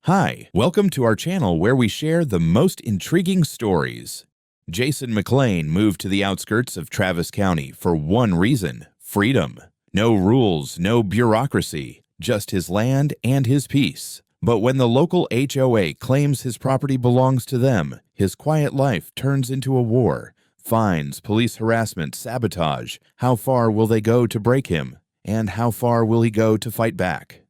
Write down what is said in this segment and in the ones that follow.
Hi, welcome to our channel where we share the most intriguing stories. Jason McClain moved to the outskirts of Travis County for one reason: freedom. No rules, no bureaucracy, just his land and his peace. But when the local HOA claims his property belongs to them, his quiet life turns into a war. Fines, police harassment, sabotage. How far will they go to break him? And how far will he go to fight back?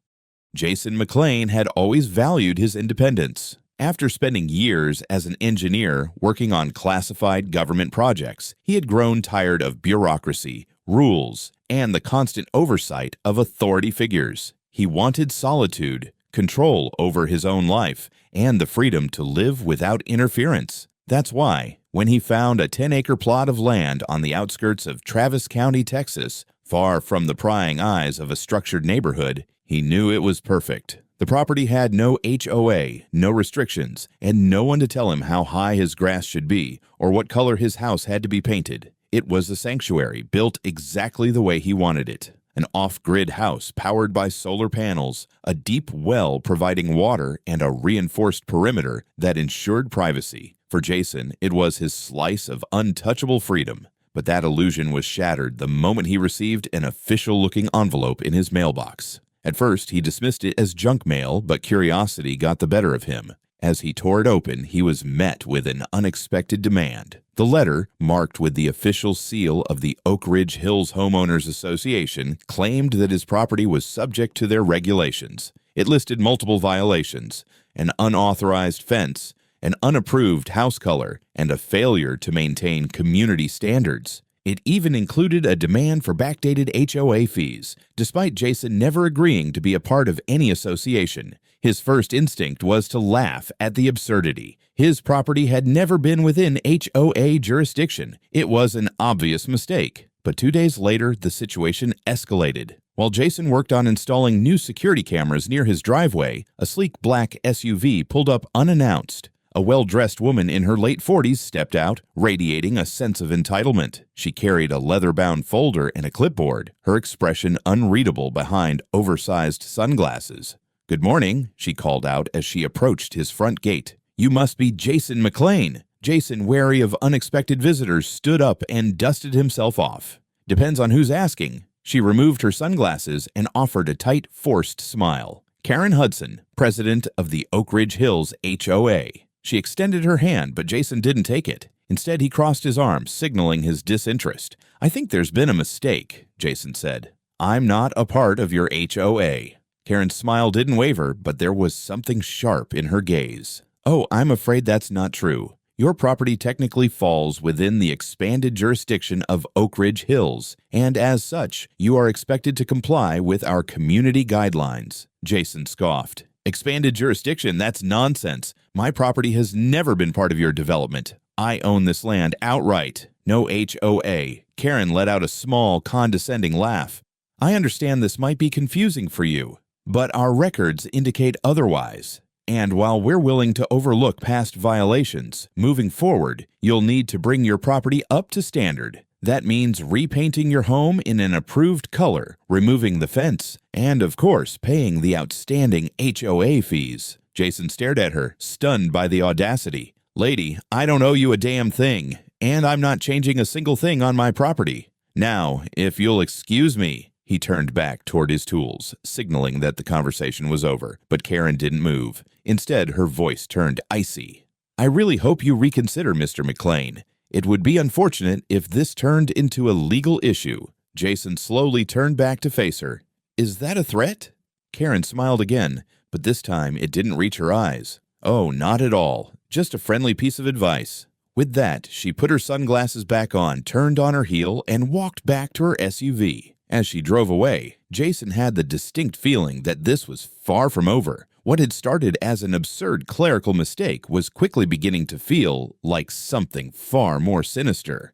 Jason McClain had always valued his independence. After spending years as an engineer working on classified government projects, he had grown tired of bureaucracy, rules, and the constant oversight of authority figures. He wanted solitude, control over his own life, and the freedom to live without interference. That's why, when he found a 10-acre plot of land on the outskirts of Travis County, Texas, far from the prying eyes of a structured neighborhood, he knew it was perfect. The property had no HOA, no restrictions, and no one to tell him how high his grass should be or what color his house had to be painted. It was a sanctuary built exactly the way he wanted it. An off-grid house powered by solar panels, a deep well providing water, and a reinforced perimeter that ensured privacy. For Jason, it was his slice of untouchable freedom. But that illusion was shattered the moment he received an official-looking envelope in his mailbox. At first, he dismissed it as junk mail, but curiosity got the better of him. As he tore it open, he was met with an unexpected demand. The letter, marked with the official seal of the Oak Ridge Hills Homeowners Association, claimed that his property was subject to their regulations. It listed multiple violations: an unauthorized fence, an unapproved house color, and a failure to maintain community standards. It even included a demand for backdated HOA fees, despite Jason never agreeing to be a part of any association. His first instinct was to laugh at the absurdity. His property had never been within HOA jurisdiction. It was an obvious mistake. But 2 days later, the situation escalated. While Jason worked on installing new security cameras near his driveway, a sleek black SUV pulled up unannounced. A well-dressed woman in her late 40s stepped out, radiating a sense of entitlement. She carried a leather-bound folder and a clipboard, her expression unreadable behind oversized sunglasses. "Good morning," she called out as she approached his front gate. "You must be Jason McClain." Jason, wary of unexpected visitors, stood up and dusted himself off. "Depends on who's asking." She removed her sunglasses and offered a tight, forced smile. "Karen Hudson, president of the Oak Ridge Hills HOA." She extended her hand, but Jason didn't take it. Instead, he crossed his arms, signaling his disinterest. "I think there's been a mistake," Jason said. "I'm not a part of your HOA." Karen's smile didn't waver, but there was something sharp in her gaze. "Oh, I'm afraid that's not true. Your property technically falls within the expanded jurisdiction of Oak Ridge Hills, and as such, you are expected to comply with our community guidelines." Jason scoffed. "Expanded jurisdiction? That's nonsense. My property has never been part of your development. I own this land outright. No HOA." Karen let out a small, condescending laugh. "I understand this might be confusing for you, but our records indicate otherwise. And while we're willing to overlook past violations, moving forward, you'll need to bring your property up to standard. That means repainting your home in an approved color, removing the fence, and of course, paying the outstanding HOA fees." Jason stared at her, stunned by the audacity. "Lady, I don't owe you a damn thing, and I'm not changing a single thing on my property. Now, if you'll excuse me." He turned back toward his tools, signaling that the conversation was over, but Karen didn't move. Instead, her voice turned icy. "I really hope you reconsider, Mr. McClain. It would be unfortunate if this turned into a legal issue." Jason slowly turned back to face her. "Is that a threat?" Karen smiled again, but this time it didn't reach her eyes. "Oh, not at all. Just a friendly piece of advice." With that, she put her sunglasses back on, turned on her heel, and walked back to her SUV. As she drove away, Jason had the distinct feeling that this was far from over. What had started as an absurd clerical mistake was quickly beginning to feel like something far more sinister.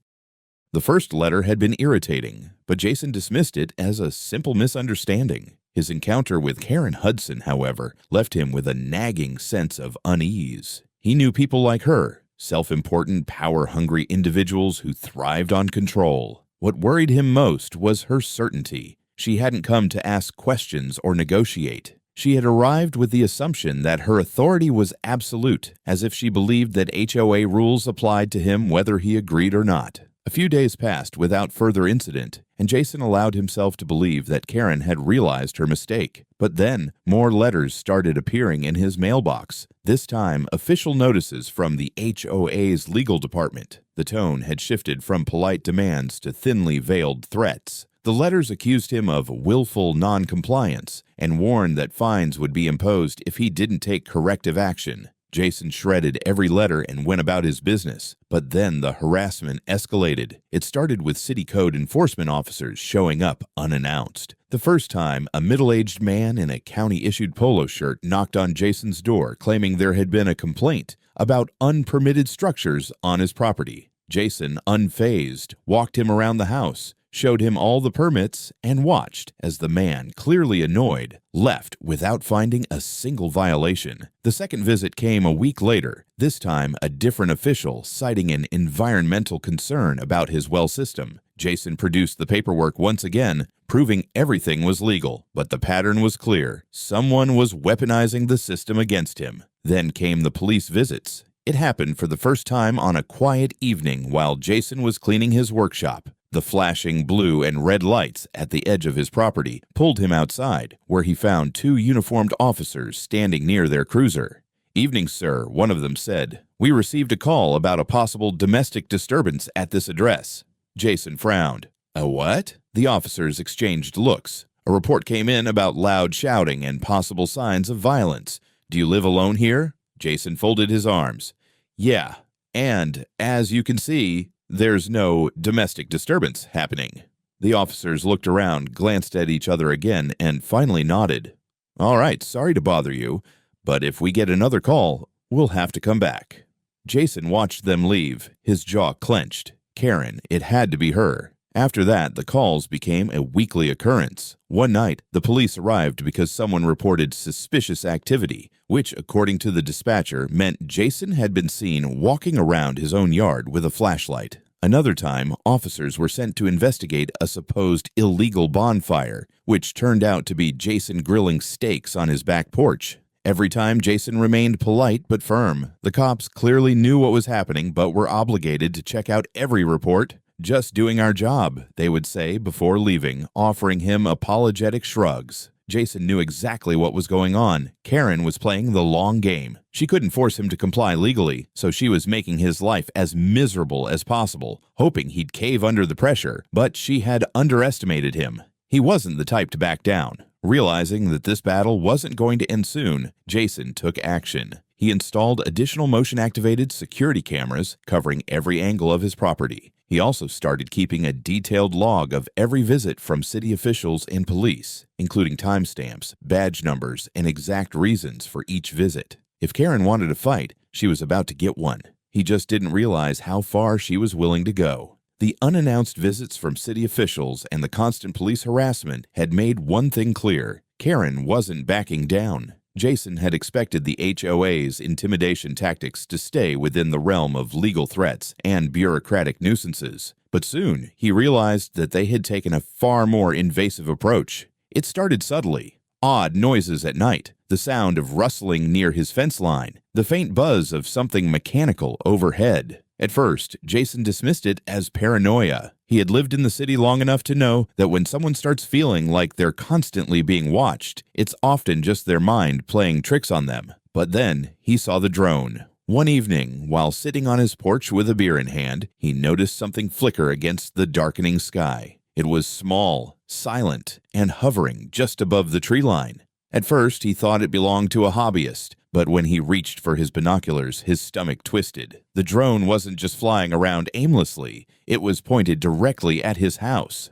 The first letter had been irritating, but Jason dismissed it as a simple misunderstanding. His encounter with Karen Hudson, however, left him with a nagging sense of unease. He knew people like her, self-important, power-hungry individuals who thrived on control. What worried him most was her certainty. She hadn't come to ask questions or negotiate. She had arrived with the assumption that her authority was absolute, as if she believed that HOA rules applied to him whether he agreed or not. A few days passed without further incident, and Jason allowed himself to believe that Karen had realized her mistake. But then, more letters started appearing in his mailbox, this time official notices from the HOA's legal department. The tone had shifted from polite demands to thinly veiled threats. The letters accused him of willful noncompliance and warned that fines would be imposed if he didn't take corrective action. Jason shredded every letter and went about his business, but then the harassment escalated. It started with city code enforcement officers showing up unannounced. The first time, a middle-aged man in a county-issued polo shirt knocked on Jason's door claiming there had been a complaint about unpermitted structures on his property. Jason, unfazed, walked him around the house, showed him all the permits, and watched as the man, clearly annoyed, left without finding a single violation. The second visit came a week later, this time a different official citing an environmental concern about his well system. Jason produced the paperwork once again, proving everything was legal, but the pattern was clear. Someone was weaponizing the system against him. Then came the police visits. It happened for the first time on a quiet evening while Jason was cleaning his workshop. The flashing blue and red lights at the edge of his property pulled him outside, where he found two uniformed officers standing near their cruiser. "Evening, sir," one of them said. "We received a call about a possible domestic disturbance at this address." Jason frowned. "A what?" The officers exchanged looks. "A report came in about loud shouting and possible signs of violence. Do you live alone here?" Jason folded his arms. "Yeah, and as you can see, there's no domestic disturbance happening." The officers looked around, glanced at each other again, and finally nodded. "All right, sorry to bother you, but if we get another call, we'll have to come back." Jason watched them leave, his jaw clenched. Karen, it had to be her. After that, the calls became a weekly occurrence. One night, the police arrived because someone reported suspicious activity, which, according to the dispatcher, meant Jason had been seen walking around his own yard with a flashlight. Another time, officers were sent to investigate a supposed illegal bonfire, which turned out to be Jason grilling steaks on his back porch. Every time, Jason remained polite but firm. The cops clearly knew what was happening but were obligated to check out every report. "Just doing our job," they would say before leaving, offering him apologetic shrugs. Jason knew exactly what was going on. Karen was playing the long game. She couldn't force him to comply legally, so she was making his life as miserable as possible, hoping he'd cave under the pressure, but she had underestimated him. He wasn't the type to back down. Realizing that this battle wasn't going to end soon, Jason took action. He installed additional motion-activated security cameras covering every angle of his property. He also started keeping a detailed log of every visit from city officials and police, including timestamps, badge numbers, and exact reasons for each visit. If Karen wanted a fight, she was about to get one. He just didn't realize how far she was willing to go. The unannounced visits from city officials and the constant police harassment had made one thing clear: Karen wasn't backing down. Jason had expected the HOA's intimidation tactics to stay within the realm of legal threats and bureaucratic nuisances, but soon he realized that they had taken a far more invasive approach. It started subtly. Odd noises at night, the sound of rustling near his fence line, the faint buzz of something mechanical overhead. At first, Jason dismissed it as paranoia. He had lived in the city long enough to know that when someone starts feeling like they're constantly being watched, it's often just their mind playing tricks on them. But then he saw the drone. One evening, while sitting on his porch with a beer in hand, he noticed something flicker against the darkening sky. It was small, silent, and hovering just above the tree line. At first, he thought it belonged to a hobbyist, but when he reached for his binoculars, his stomach twisted. The drone wasn't just flying around aimlessly, it was pointed directly at his house.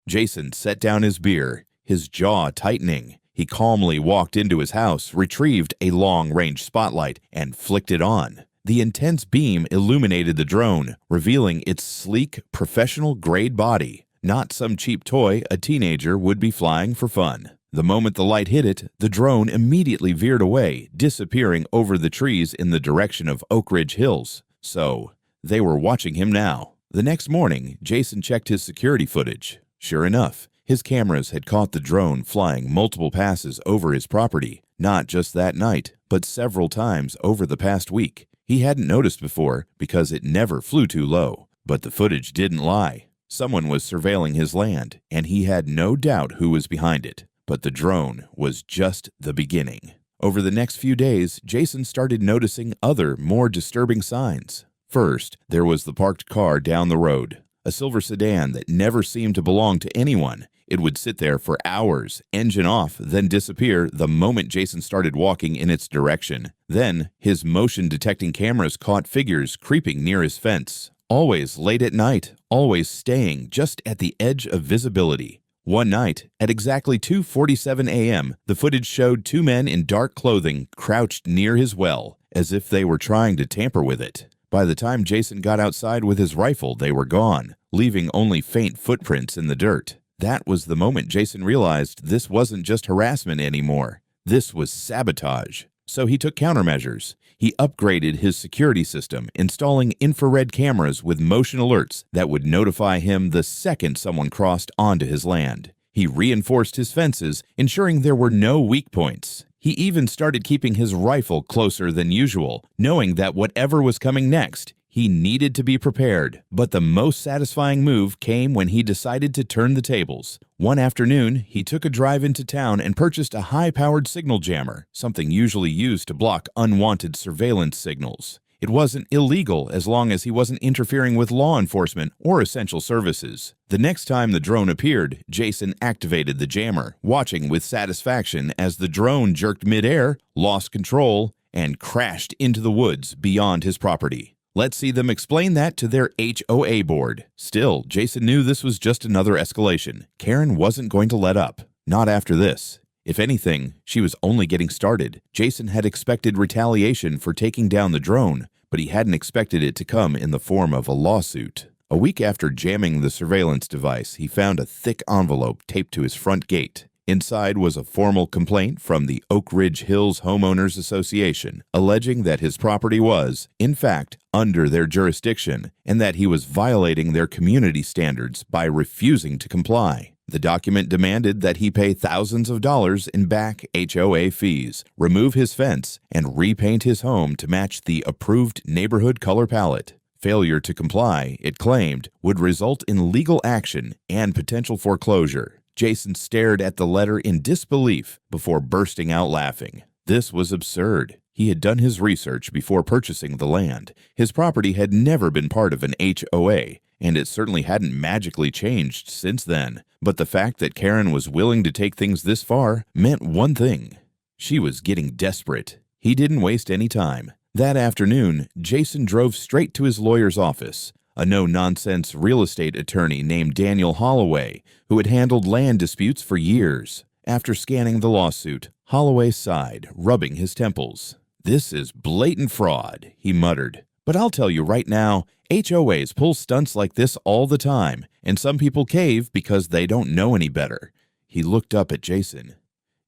Jason set down his beer, his jaw tightening. He calmly walked into his house, retrieved a long-range spotlight, and flicked it on. The intense beam illuminated the drone, revealing its sleek, professional-grade body. Not some cheap toy a teenager would be flying for fun. The moment the light hit it, the drone immediately veered away, disappearing over the trees in the direction of Oak Ridge Hills. So, they were watching him now. The next morning, Jason checked his security footage. Sure enough, His cameras had caught the drone flying multiple passes over his property, not just that night, but several times over the past week. He hadn't noticed before because it never flew too low, but the footage didn't lie. Someone was surveilling his land, and he had no doubt who was behind it. But the drone was just the beginning. Over the next few days, Jason started noticing other, more disturbing signs. First, there was the parked car down the road, a silver sedan that never seemed to belong to anyone. It would sit there for hours, engine off, then disappear the moment Jason started walking in its direction. Then, his motion-detecting cameras caught figures creeping near his fence. Always late at night, always staying just at the edge of visibility. One night, at exactly 2:47 a.m., the footage showed two men in dark clothing crouched near his well, as if they were trying to tamper with it. By the time Jason got outside with his rifle, they were gone, leaving only faint footprints in the dirt. That was the moment Jason realized this wasn't just harassment anymore. This was sabotage. So he took countermeasures. He upgraded his security system, installing infrared cameras with motion alerts that would notify him the second someone crossed onto his land. He reinforced his fences, ensuring there were no weak points. He even started keeping his rifle closer than usual, knowing that whatever was coming next, he needed to be prepared. But the most satisfying move came when he decided to turn the tables. One afternoon, he took a drive into town and purchased a high-powered signal jammer, something usually used to block unwanted surveillance signals. It wasn't illegal as long as he wasn't interfering with law enforcement or essential services. The next time the drone appeared, Jason activated the jammer, watching with satisfaction as the drone jerked midair, lost control, and crashed into the woods beyond his property. Let's see them explain that to their HOA board. Still, Jason knew this was just another escalation. Karen wasn't going to let up. Not after this. If anything, she was only getting started. Jason had expected retaliation for taking down the drone, but he hadn't expected it to come in the form of a lawsuit. A week after jamming the surveillance device, he found a thick envelope taped to his front gate. Inside was a formal complaint from the Oak Ridge Hills Homeowners Association, alleging that his property was, in fact, under their jurisdiction, and that he was violating their community standards by refusing to comply. The document demanded that he pay thousands of dollars in back HOA fees, remove his fence, and repaint his home to match the approved neighborhood color palette. Failure to comply, it claimed, would result in legal action and potential foreclosure. Jason stared at the letter in disbelief before bursting out laughing. This was absurd. He had done his research before purchasing the land. His property had never been part of an HOA, and it certainly hadn't magically changed since then. But the fact that Karen was willing to take things this far meant one thing. She was getting desperate. He didn't waste any time. That afternoon, Jason drove straight to his lawyer's office. A no-nonsense real estate attorney named Daniel Holloway, who had handled land disputes for years. After scanning the lawsuit, Holloway sighed, rubbing his temples. "This is blatant fraud," he muttered. "But I'll tell you right now, HOAs pull stunts like this all the time, and some people cave because they don't know any better." He looked up at Jason.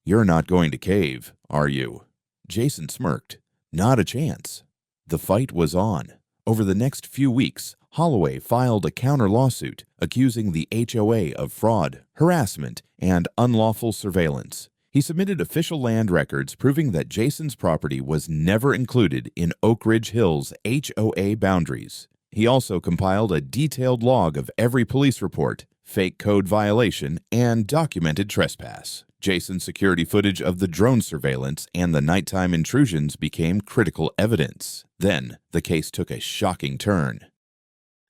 "You're not going to cave, are you?" Jason smirked. "Not a chance." The fight was on. Over the next few weeks, Holloway filed a counter-lawsuit accusing the HOA of fraud, harassment, and unlawful surveillance. He submitted official land records proving that Jason's property was never included in Oak Ridge Hills' HOA boundaries. He also compiled a detailed log of every police report, fake code violation, and documented trespass. Jason's security footage of the drone surveillance and the nighttime intrusions became critical evidence. Then, the case took a shocking turn.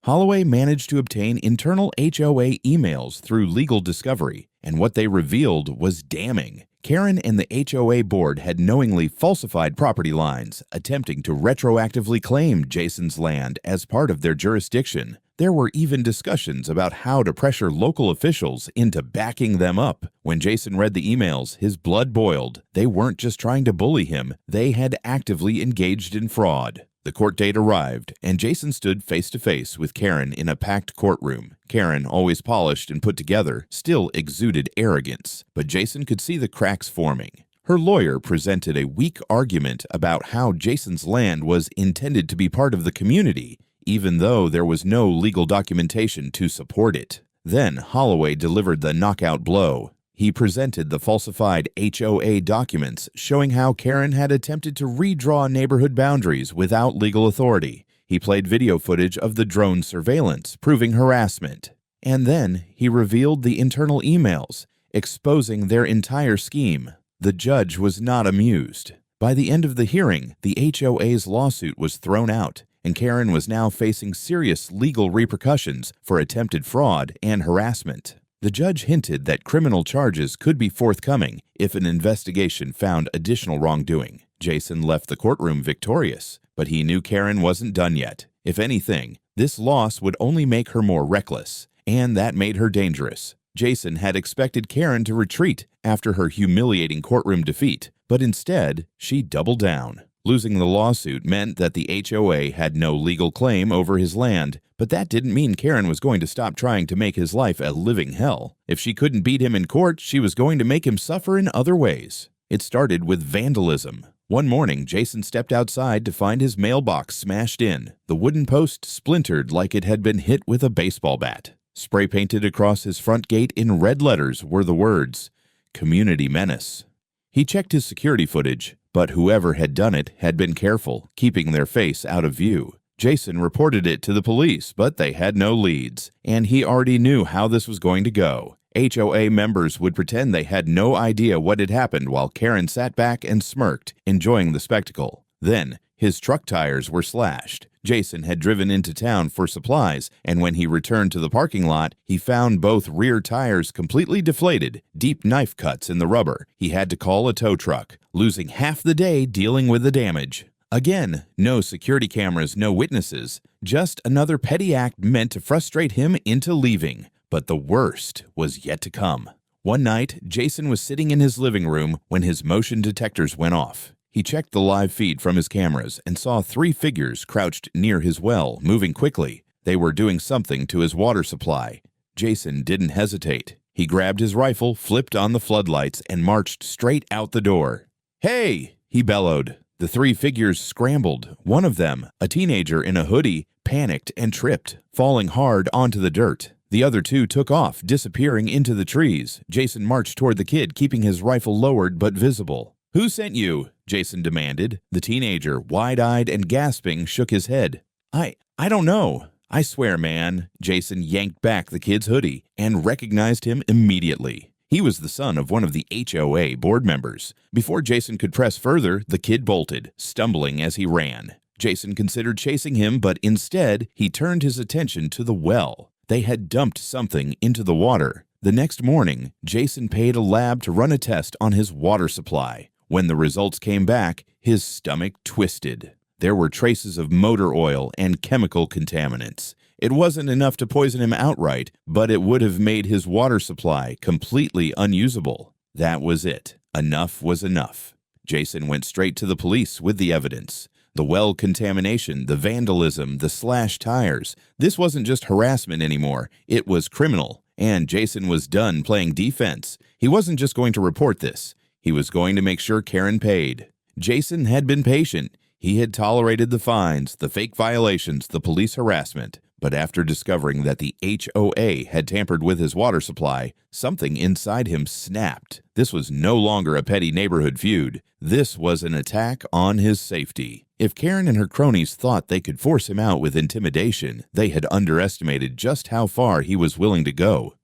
Holloway managed to obtain internal HOA emails through legal discovery, and what they revealed was damning. Karen and the HOA board had knowingly falsified property lines, attempting to retroactively claim Jason's land as part of their jurisdiction. There were even discussions about how to pressure local officials into backing them up. When Jason read the emails, his blood boiled. They weren't just trying to bully him, they had actively engaged in fraud. The court date arrived, and Jason stood face-to-face with Karen in a packed courtroom. Karen, always polished and put together, still exuded arrogance, but Jason could see the cracks forming. Her lawyer presented a weak argument about how Jason's land was intended to be part of the community, even though there was no legal documentation to support it. Then Holloway delivered the knockout blow. He presented the falsified HOA documents showing how Karen had attempted to redraw neighborhood boundaries without legal authority. He played video footage of the drone surveillance, proving harassment. And then he revealed the internal emails, exposing their entire scheme. The judge was not amused. By the end of the hearing, the HOA's lawsuit was thrown out, and Karen was now facing serious legal repercussions for attempted fraud and harassment. The judge hinted that criminal charges could be forthcoming if an investigation found additional wrongdoing. Jason left the courtroom victorious, but he knew Karen wasn't done yet. If anything, this loss would only make her more reckless, and that made her dangerous. Jason had expected Karen to retreat after her humiliating courtroom defeat, but instead, she doubled down. Losing the lawsuit meant that the HOA had no legal claim over his land, but that didn't mean Karen was going to stop trying to make his life a living hell. If she couldn't beat him in court, she was going to make him suffer in other ways. It started with vandalism. One morning, Jason stepped outside to find his mailbox smashed in. The wooden post splintered like it had been hit with a baseball bat. Spray painted across his front gate in red letters were the words, "Community Menace." He checked his security footage, but whoever had done it had been careful, keeping their face out of view. Jason reported it to the police, but they had no leads, and he already knew how this was going to go. HOA members would pretend they had no idea what had happened while Karen sat back and smirked, enjoying the spectacle. Then, his truck tires were slashed. Jason had driven into town for supplies, and when he returned to the parking lot, he found both rear tires completely deflated, deep knife cuts in the rubber. He had to call a tow truck, losing half the day dealing with the damage. Again, no security cameras, no witnesses, just another petty act meant to frustrate him into leaving. But the worst was yet to come. One night, Jason was sitting in his living room when his motion detectors went off. He checked the live feed from his cameras and saw 3 figures crouched near his well, moving quickly. They were doing something to his water supply. Jason didn't hesitate. He grabbed his rifle, flipped on the floodlights, and marched straight out the door. "Hey!" he bellowed. The 3 figures scrambled. One of them, a teenager in a hoodie, panicked and tripped, falling hard onto the dirt. The other 2 took off, disappearing into the trees. Jason marched toward the kid, keeping his rifle lowered but visible. "Who sent you?" Jason demanded. The teenager, wide-eyed and gasping, shook his head. I don't know. I swear, man." Jason yanked back the kid's hoodie and recognized him immediately. He was the son of one of the HOA board members. Before Jason could press further, the kid bolted, stumbling as he ran. Jason considered chasing him, but instead, he turned his attention to the well. They had dumped something into the water. The next morning, Jason paid a lab to run a test on his water supply. When the results came back, his stomach twisted. There were traces of motor oil and chemical contaminants. It wasn't enough to poison him outright, but it would have made his water supply completely unusable. That was it. Enough was enough. Jason went straight to the police with the evidence. The well contamination, the vandalism, the slashed tires. This wasn't just harassment anymore. It was criminal. And Jason was done playing defense. He wasn't just going to report this. He was going to make sure Karen paid. Jason had been patient. He had tolerated the fines, the fake violations, the police harassment. But after discovering that the HOA had tampered with his water supply, something inside him snapped. This was no longer a petty neighborhood feud. This was an attack on his safety. If Karen and her cronies thought they could force him out with intimidation, they had underestimated just how far he was willing to go.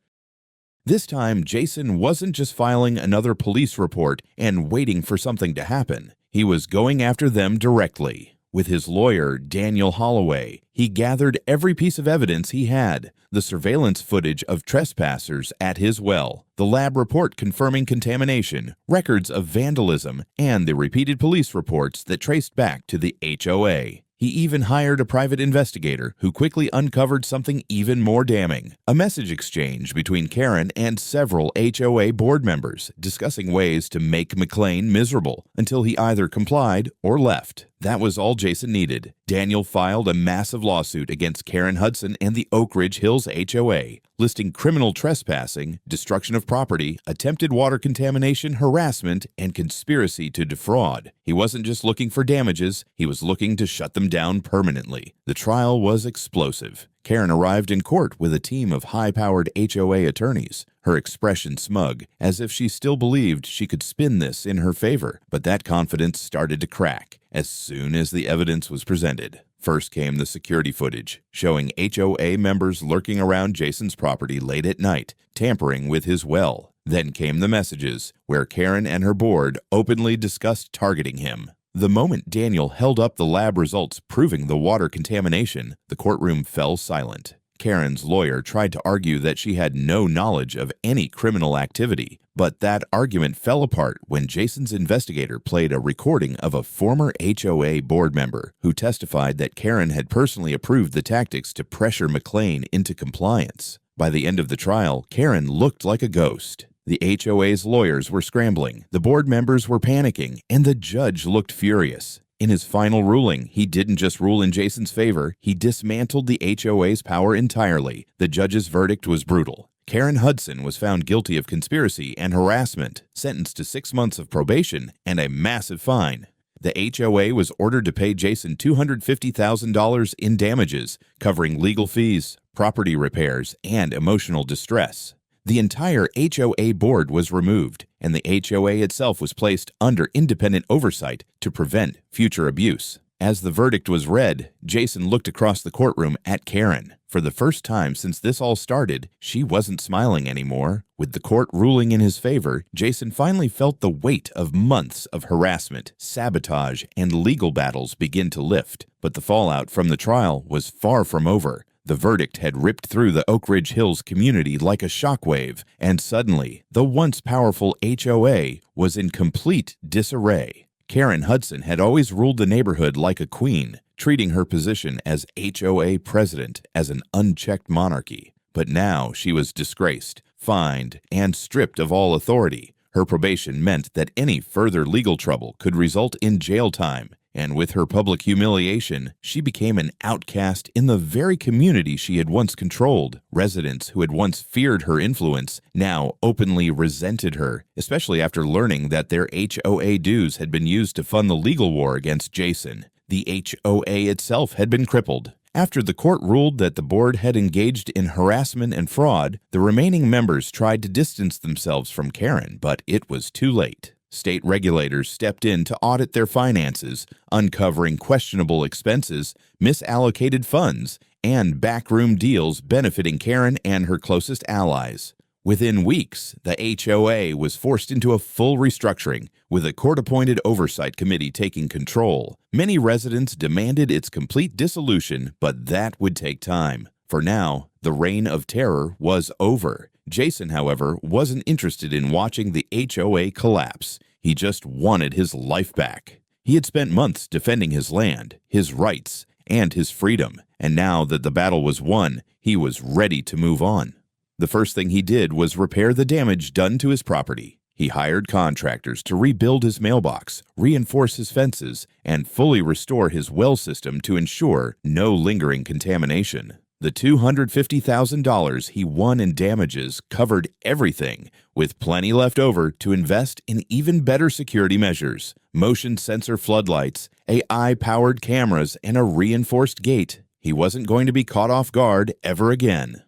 This time, Jason wasn't just filing another police report and waiting for something to happen. He was going after them directly. With his lawyer, Daniel Holloway, he gathered every piece of evidence he had. The surveillance footage of trespassers at his well, the lab report confirming contamination, records of vandalism, and the repeated police reports that traced back to the HOA. He even hired a private investigator who quickly uncovered something even more damning. A message exchange between Karen and several HOA board members discussing ways to make McLean miserable until he either complied or left. That was all Jason needed. Daniel filed a massive lawsuit against Karen Hudson and the Oak Ridge Hills HOA, listing criminal trespassing, destruction of property, attempted water contamination, harassment, and conspiracy to defraud. He wasn't just looking for damages, he was looking to shut them down permanently. The trial was explosive. Karen arrived in court with a team of high-powered HOA attorneys, her expression smug, as if she still believed she could spin this in her favor. But that confidence started to crack as soon as the evidence was presented. First came the security footage, showing HOA members lurking around Jason's property late at night, tampering with his well. Then came the messages, where Karen and her board openly discussed targeting him. The moment Daniel held up the lab results proving the water contamination, the courtroom fell silent. Karen's lawyer tried to argue that she had no knowledge of any criminal activity, but that argument fell apart when Jason's investigator played a recording of a former HOA board member who testified that Karen had personally approved the tactics to pressure McLean into compliance. By the end of the trial, Karen looked like a ghost. The HOA's lawyers were scrambling, the board members were panicking, and the judge looked furious. In his final ruling, he didn't just rule in Jason's favor, he dismantled the HOA's power entirely. The judge's verdict was brutal. Karen Hudson was found guilty of conspiracy and harassment, sentenced to 6 months of probation and a massive fine. The HOA was ordered to pay Jason $250,000 in damages, covering legal fees, property repairs, and emotional distress. The entire HOA board was removed, and the HOA itself was placed under independent oversight to prevent future abuse. As the verdict was read, Jason looked across the courtroom at Karen. For the first time since this all started, she wasn't smiling anymore. With the court ruling in his favor, Jason finally felt the weight of months of harassment, sabotage, and legal battles begin to lift. But the fallout from the trial was far from over. The verdict had ripped through the Oak Ridge Hills community like a shockwave, and suddenly, the once powerful HOA was in complete disarray. Karen Hudson had always ruled the neighborhood like a queen, treating her position as HOA president as an unchecked monarchy. But now she was disgraced, fined, and stripped of all authority. Her probation meant that any further legal trouble could result in jail time. And with her public humiliation, she became an outcast in the very community she had once controlled. Residents who had once feared her influence now openly resented her, especially after learning that their HOA dues had been used to fund the legal war against Jason. The HOA itself had been crippled. After the court ruled that the board had engaged in harassment and fraud, the remaining members tried to distance themselves from Karen, but it was too late. State regulators stepped in to audit their finances, uncovering questionable expenses, misallocated funds, and backroom deals benefiting Karen and her closest allies. Within weeks, the HOA was forced into a full restructuring, with a court-appointed oversight committee taking control. Many residents demanded its complete dissolution, but that would take time. For now, the reign of terror was over. Jason, however, wasn't interested in watching the HOA collapse. He just wanted his life back. He had spent months defending his land, his rights, and his freedom, and now that the battle was won, he was ready to move on. The first thing he did was repair the damage done to his property. He hired contractors to rebuild his mailbox, reinforce his fences, and fully restore his well system to ensure no lingering contamination. The $250,000 he won in damages covered everything, with plenty left over to invest in even better security measures, motion sensor floodlights, AI-powered cameras, and a reinforced gate. He wasn't going to be caught off guard ever again.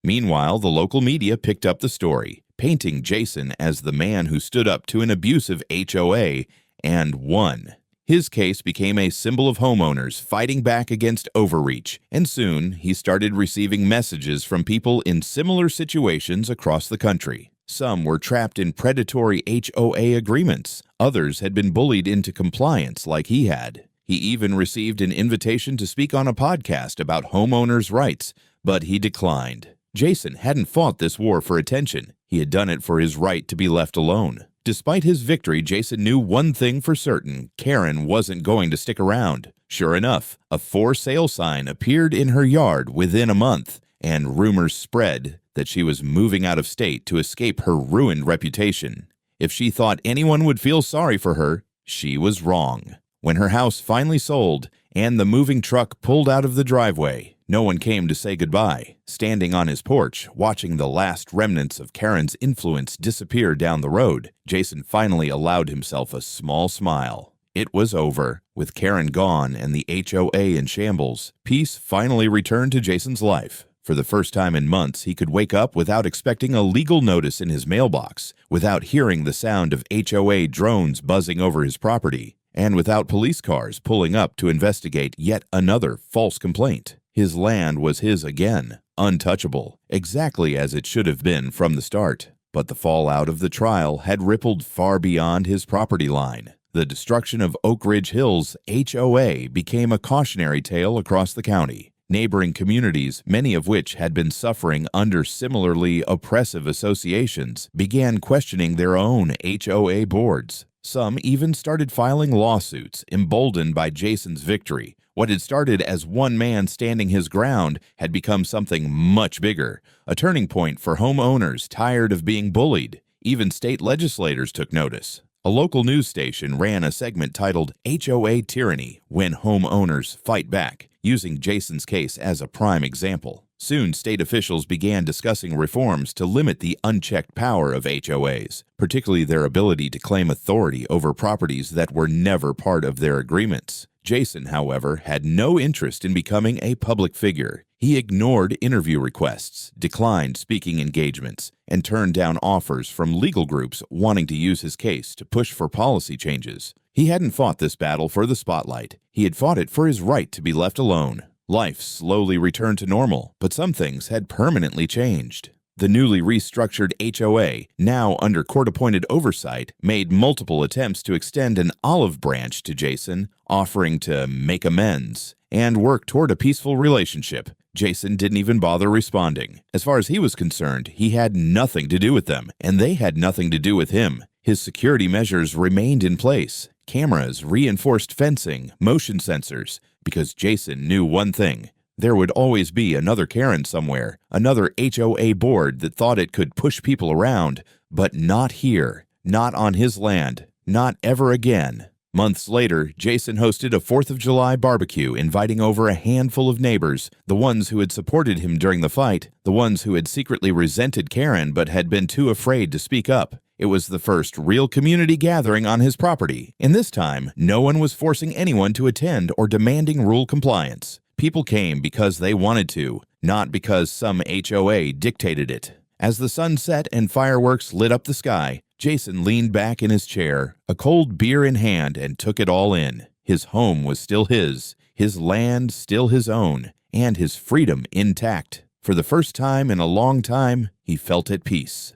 Meanwhile, the local media picked up the story, painting Jason as the man who stood up to an abusive HOA and won. His case became a symbol of homeowners fighting back against overreach, and soon he started receiving messages from people in similar situations across the country. Some were trapped in predatory HOA agreements. Others had been bullied into compliance like he had. He even received an invitation to speak on a podcast about homeowners' rights, but he declined. Jason hadn't fought this war for attention. He had done it for his right to be left alone. Despite his victory, Jason knew one thing for certain: Karen wasn't going to stick around. Sure enough, a for sale sign appeared in her yard within a month, and rumors spread that she was moving out of state to escape her ruined reputation. If she thought anyone would feel sorry for her, she was wrong. When her house finally sold and the moving truck pulled out of the driveway, no one came to say goodbye. Standing on his porch, watching the last remnants of Karen's influence disappear down the road, Jason finally allowed himself a small smile. It was over. With Karen gone and the HOA in shambles, peace finally returned to Jason's life. For the first time in months, he could wake up without expecting a legal notice in his mailbox, without hearing the sound of HOA drones buzzing over his property, and without police cars pulling up to investigate yet another false complaint. His land was his again, untouchable, exactly as it should have been from the start. But the fallout of the trial had rippled far beyond his property line. The destruction of Oak Ridge Hills HOA became a cautionary tale across the county. Neighboring communities, many of which had been suffering under similarly oppressive associations, began questioning their own HOA boards. Some even started filing lawsuits, emboldened by Jason's victory. What had started as one man standing his ground had become something much bigger, a turning point for homeowners tired of being bullied. Even state legislators took notice. A local news station ran a segment titled HOA Tyranny When Homeowners Fight Back, using Jason's case as a prime example. Soon, state officials began discussing reforms to limit the unchecked power of HOAs, particularly their ability to claim authority over properties that were never part of their agreements. Jason, however, had no interest in becoming a public figure. He ignored interview requests, declined speaking engagements, and turned down offers from legal groups wanting to use his case to push for policy changes. He hadn't fought this battle for the spotlight. He had fought it for his right to be left alone. Life slowly returned to normal, but some things had permanently changed. The newly restructured HOA, now under court-appointed oversight, made multiple attempts to extend an olive branch to Jason, offering to make amends and work toward a peaceful relationship. Jason didn't even bother responding. As far as he was concerned, he had nothing to do with them, and they had nothing to do with him. His security measures remained in place: cameras, reinforced fencing, motion sensors, because Jason knew one thing: there would always be another Karen somewhere, another HOA board that thought it could push people around, but not here, not on his land, not ever again. Months later, Jason hosted a 4th of July barbecue, inviting over a handful of neighbors, the ones who had supported him during the fight, the ones who had secretly resented Karen but had been too afraid to speak up. It was the first real community gathering on his property, and this time, no one was forcing anyone to attend or demanding rule compliance. People came because they wanted to, not because some HOA dictated it. As the sun set and fireworks lit up the sky, Jason leaned back in his chair, a cold beer in hand, and took it all in. His home was still his land still his own, and his freedom intact. For the first time in a long time, he felt at peace.